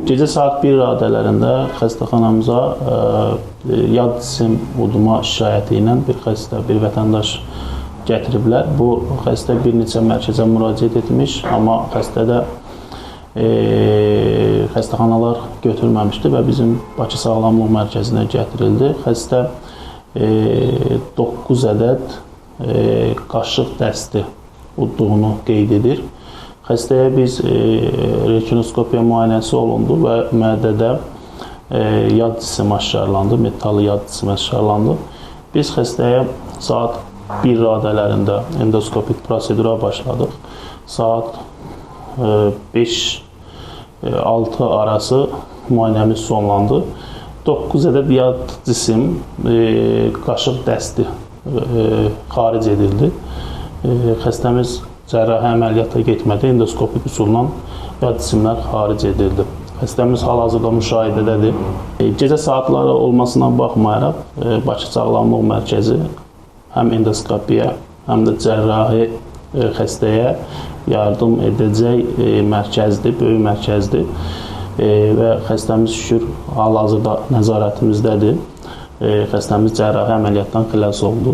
Gecə saat 1 radələrində xəstəxanamıza yad cisim udma şikayəti ilə bir xəstə, bir vətəndaş gətiriblər. Bu xəstə bir neçə mərkəzə müraciət etmiş, amma xəstədə xəstəxanalar götürməmişdi və bizim Bakı Sağlamlıq Mərkəzinə gətirildi. Xəstə 9 ədəd qaşıq dəsti udduğunu qeyd edir. Xəstəyə biz rekinoskopiya müayinəsi olundu və mədədə yad cisim aşkarlandı, metallı yad cisim aşkarlandı. Biz xəstəyə saat 1 radələrində endoskopik prosedura başladıq. Saat 5-6 arası müayinəmiz sonlandı. 9 ədəd yad cisim qaşıq dəsti xaric edildi. Xəstəmiz cərrahi əməliyyata getmədi, endoskopik üsulla yad cisimlər xaric edildi. Xəstəmiz hal-hazırda müşahidədədir. Gecə saatları olmasına baxmayaraq, Bakı Sağlamlıq Mərkəzi həm endoskopiya, həm də cərrahi xəstəyə yardım edəcək mərkəzdir, böyük mərkəzdir və xəstəmiz şükür hal-hazırda nəzarətimizdədir. Xəstəmiz cərrahi əməliyyatdan xilas oldu.